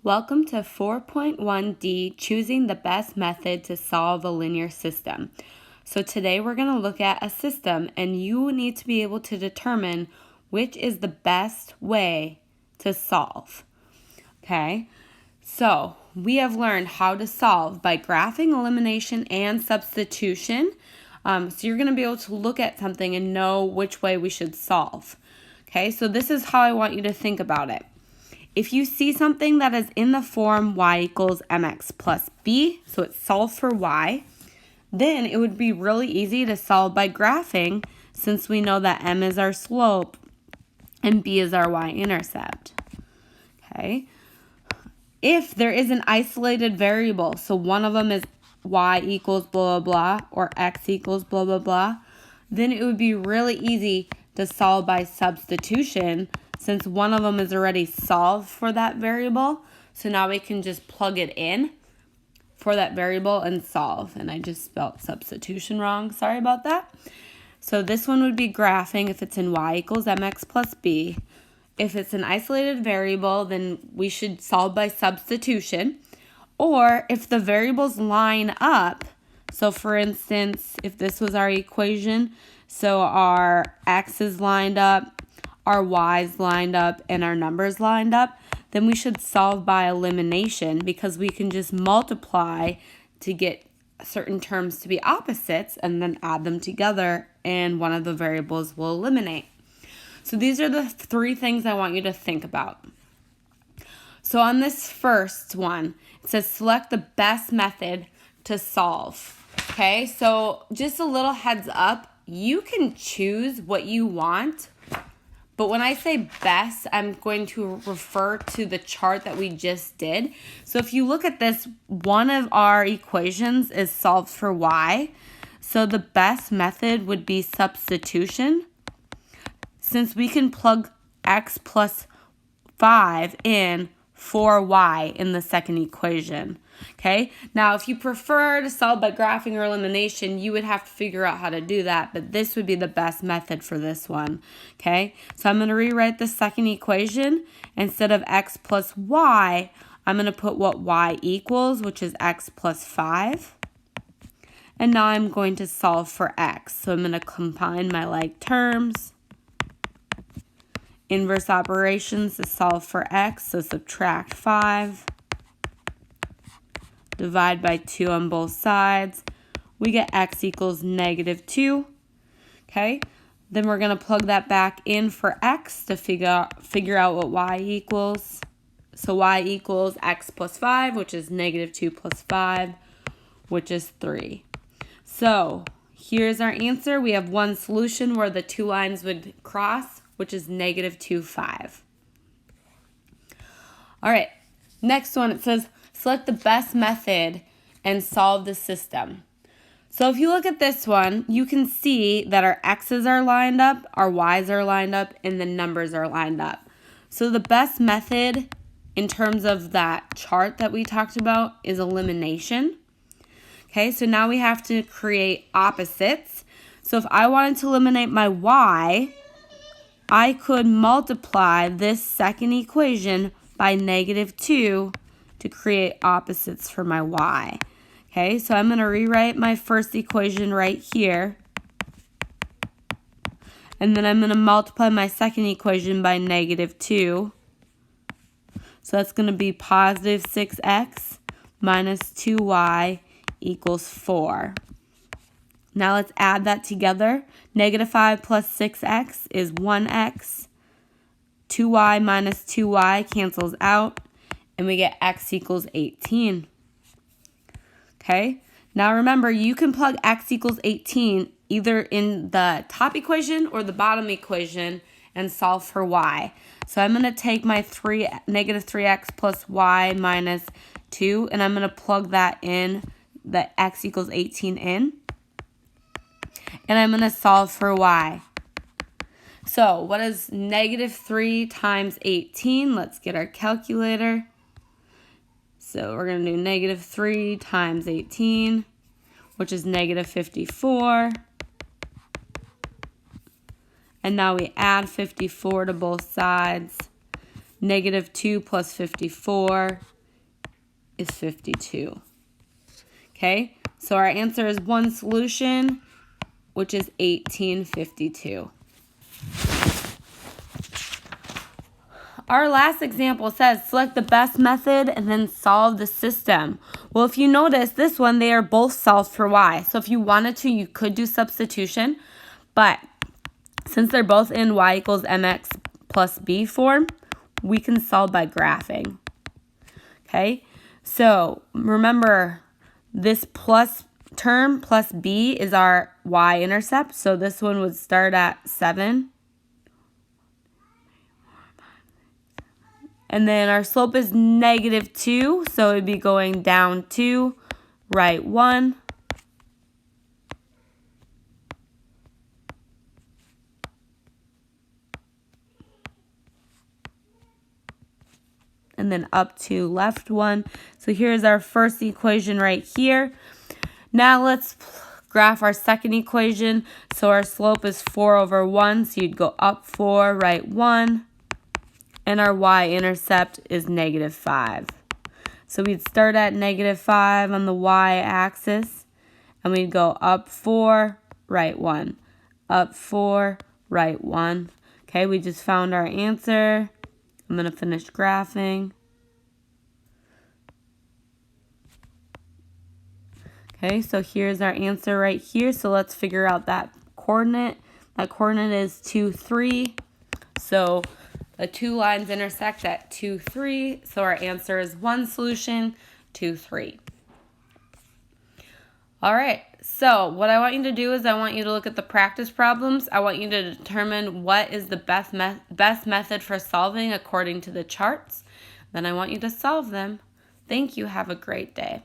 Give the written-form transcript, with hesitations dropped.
Welcome to 4.1D, choosing the best method to solve a linear system. So today we're going to look at a system, and you need to be able to determine which is the best way to solve. Okay, so we have learned how to solve by graphing, elimination, and substitution. So you're going to be able to look at something and know which way we should solve. Okay, so this is how I want you to think about it. If you see something that is in the form y equals mx plus b, so it's solved for y, then it would be really easy to solve by graphing, since we know that m is our slope and b is our y-intercept. Okay. If there is an isolated variable, so one of them is y equals blah, blah, blah, or x equals blah, blah, blah, then it would be really easy to solve by substitution, since one of them is already solved for that variable. So now we can just plug it in for that variable and solve. And I just spelled substitution wrong. Sorry about that. So this one would be graphing if it's in y equals mx plus b. If it's an isolated variable, then we should solve by substitution. Or if the variables line up, so for instance, if this was our equation, so our x's lined up, our y's lined up, and our numbers lined up, then we should solve by elimination, because we can just multiply to get certain terms to be opposites and then add them together, and one of the variables will eliminate. So these are the three things I want you to think about. So on this first one, it says select the best method to solve. Okay, so just a little heads up, you can choose what you want, but when I say best, I'm going to refer to the chart that we just did. So if you look at this, one of our equations is solved for y. So the best method would be substitution, since we can plug x plus 5 in for y in the second equation. Okay, now if you prefer to solve by graphing or elimination, you would have to figure out how to do that, but this would be the best method for this one. Okay, so I'm going to rewrite the second equation. Instead of x plus y, I'm going to put what y equals, which is x plus 5. And now I'm going to solve for x. So I'm going to combine my like terms. Inverse operations to solve for x, so subtract 5. Divide by 2 on both sides. We get x equals -2. Okay, then we're going to plug that back in for x to figure out what y equals. So y equals x plus 5, which is -2 plus 5, which is 3. So here's our answer. We have one solution where the two lines would cross, which is -2, 5. All right, next one, it says select the best method and solve the system. So if you look at this one, you can see that our x's are lined up, our y's are lined up, and the numbers are lined up. So the best method in terms of that chart that we talked about is elimination. Okay, so now we have to create opposites. So if I wanted to eliminate my y, I could multiply this second equation by -2 to create opposites for my y. Okay, so I'm going to rewrite my first equation right here. And then I'm going to multiply my second equation by -2. So that's going to be positive 6x minus 2y equals 4. Now let's add that together. -5 plus 6x is 1x. 2y minus 2y cancels out, and we get x equals 18. Okay, now remember, you can plug x equals 18 either in the top equation or the bottom equation and solve for y. So I'm going to take my -3x plus y minus 2, and I'm going to plug that in, the x equals 18 in. And I'm going to solve for y. So what is -3 times 18? Let's get our calculator. So we're going to do -3 times 18, which is -54. And now we add 54 to both sides. Negative 2 plus 54 is 52. Okay, so our answer is one solution, which is 1852. Our last example says select the best method and then solve the system. Well, if you notice this one, they are both solved for y. So if you wanted to, you could do substitution, but since they're both in y equals mx plus b form, we can solve by graphing. Okay, so remember this plus term plus b is our y-intercept. So this one would start at 7. And then our slope is negative 2, so it would be going down 2, right 1. And then up to left 1. So here's our first equation right here. Now let's graph our second equation. So our slope is 4 over 1, so you'd go up 4, right 1. And our y-intercept is negative 5. So we'd start at negative 5 on the y-axis, and we'd go up 4, right 1. Up 4, right 1. Okay, we just found our answer. I'm going to finish graphing. Okay, so here's our answer right here. So let's figure out that coordinate. That coordinate is 2, 3. So the two lines intersect at 2, 3. So our answer is one solution, 2, 3. All right, so what I want you to do is I want you to look at the practice problems. I want you to determine what is the best method for solving according to the charts. Then I want you to solve them. Thank you. Have a great day.